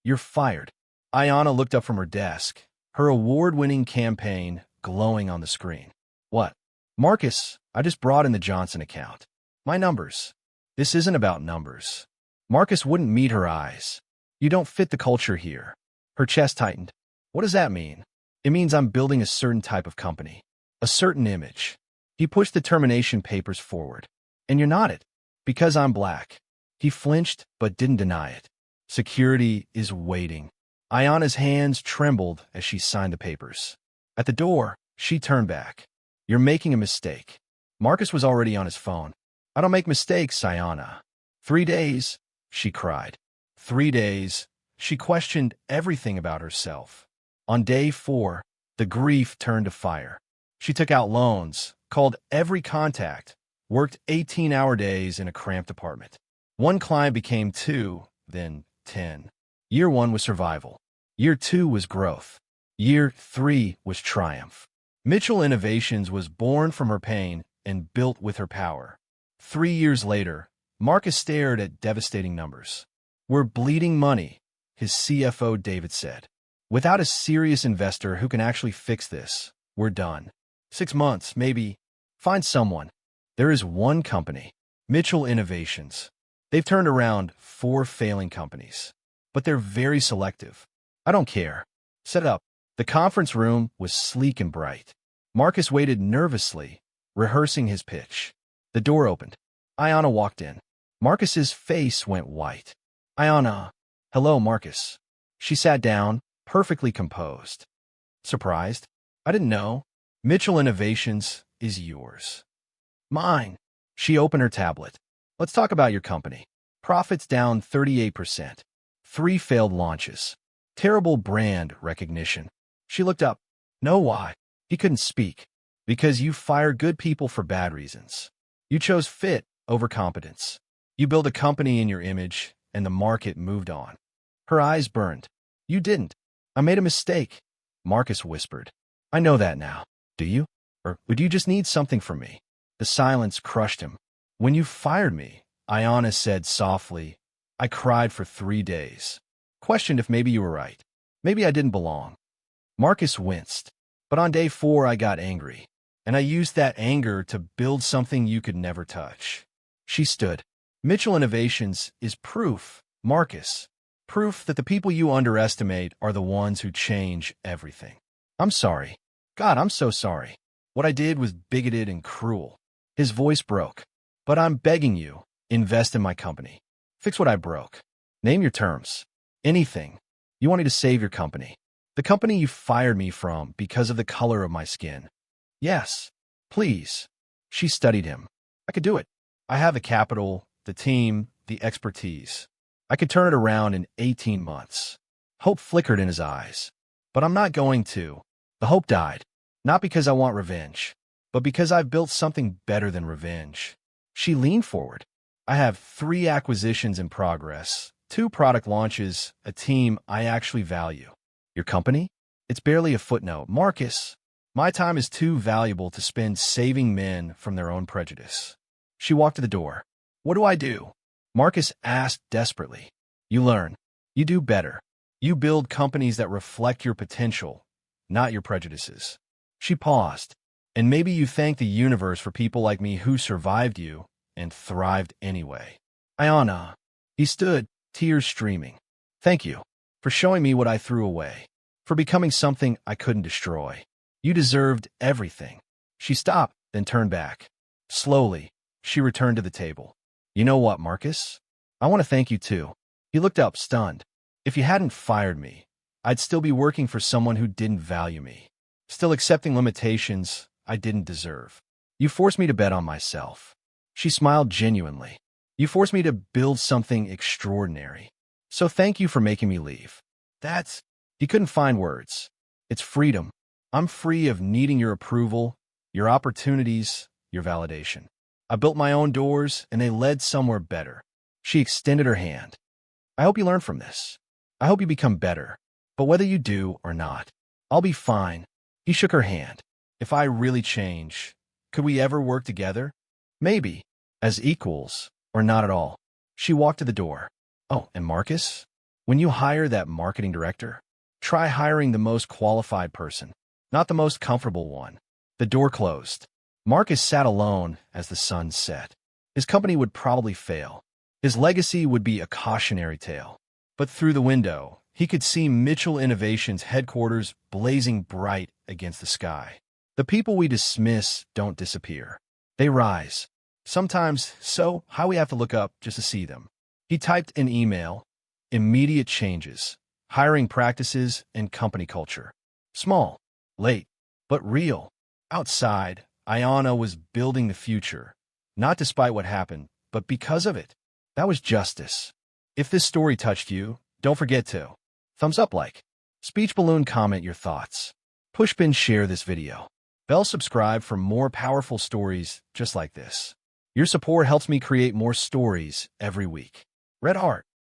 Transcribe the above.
You're fired. Ayana looked up from her desk, her award-winning campaign glowing on the screen. What? Marcus, I just brought in the Johnson account. My numbers. This isn't about numbers. Marcus wouldn't meet her eyes. You don't fit the culture here. Her chest tightened. What does that mean? It means I'm building a certain type of company. A certain image. He pushed the termination papers forward. And you're not it. Because I'm black. He flinched, but didn't deny it. Security is waiting. Ayana's hands trembled as she signed the papers. At the door, she turned back. You're making a mistake. Marcus was already on his phone. I don't make mistakes, Ayana. 3 days, she cried. 3 days. She questioned everything about herself. On day 4, the grief turned to fire. She took out loans, called every contact, worked 18-hour days in a cramped apartment. One client became 2, then 10. Year 1 was survival. Year 2 was growth. Year 3 was triumph. Mitchell Innovations was born from her pain and built with her power. 3 years later, Marcus stared at devastating numbers. We're bleeding money, his CFO David said. Without a serious investor who can actually fix this, we're done. 6 months, maybe. Find someone. There is one company, Mitchell Innovations. They've turned around 4 failing companies. But they're very selective. I don't care. Set it up. The conference room was sleek and bright. Marcus waited nervously, rehearsing his pitch. The door opened. Ayana walked in. Marcus's face went white. Ayana. Hello, Marcus. She sat down, perfectly composed. Surprised? I didn't know. Mitchell Innovations is yours. Mine. She opened her tablet. Let's talk about your company. Profits down 38%. 3 failed launches. Terrible brand recognition. She looked up. Know why? He couldn't speak. Because you fire good people for bad reasons. You chose fit over competence. You built a company in your image, and the market moved on. Her eyes burned. You didn't. I made a mistake. Marcus whispered. I know that now. Do you? Or would you just need something from me? The silence crushed him. When you fired me, Ayana said softly, I cried for 3 days. Questioned if maybe you were right. Maybe I didn't belong. Marcus winced. But on day 4, I got angry. And I used that anger to build something you could never touch. She stood. Mitchell Innovations is proof, Marcus. Proof that the people you underestimate are the ones who change everything. I'm sorry. God, I'm so sorry. What I did was bigoted and cruel. His voice broke. But I'm begging you, invest in my company. Fix what I broke. Name your terms. Anything. You want me to save your company. The company you fired me from because of the color of my skin. Yes. Please. She studied him. I could do it. I have the capital, the team, the expertise. I could turn it around in 18 months. Hope flickered in his eyes. But I'm not going to. The hope died. Not because I want revenge, but because I've built something better than revenge. She leaned forward. I have 3 acquisitions in progress, 2 product launches, a team I actually value. Your company? It's barely a footnote. Marcus, my time is too valuable to spend saving men from their own prejudice. She walked to the door. What do I do? Marcus asked desperately. You learn. You do better. You build companies that reflect your potential, not your prejudices. She paused. And maybe you thank the universe for people like me who survived you and thrived anyway. Ayana. He stood, tears streaming. Thank you for showing me what I threw away, for becoming something I couldn't destroy. You deserved everything. She stopped, then turned back. Slowly, she returned to the table. You know what, Marcus? I want to thank you too. He looked up, stunned. If you hadn't fired me, I'd still be working for someone who didn't value me, still accepting limitations I didn't deserve. You forced me to bet on myself. She smiled genuinely. You forced me to build something extraordinary. So thank you for making me leave. That's... He couldn't find words. It's freedom. I'm free of needing your approval, your opportunities, your validation. I built my own doors, and they led somewhere better. She extended her hand. I hope you learn from this. I hope you become better. But whether you do or not, I'll be fine. He shook her hand. If I really change, could we ever work together? Maybe. As equals, or not at all. She walked to the door. Oh, and Marcus? When you hire that marketing director, try hiring the most qualified person, not the most comfortable one. The door closed. Marcus sat alone as the sun set. His company would probably fail. His legacy would be a cautionary tale. But through the window, he could see Mitchell Innovations' headquarters blazing bright against the sky. The people we dismiss don't disappear. They rise. Sometimes so high we have to look up just to see them. He typed an email. Immediate changes. Hiring practices and company culture. Small, late, but real. Outside, Ayana was building the future, not despite what happened, but because of it. That was justice. If this story touched you, don't forget to thumbs up, like, speech balloon, comment your thoughts. Pushpin, share this video. Bell, subscribe for more powerful stories just like this. Your support helps me create more stories every week. Red Heart.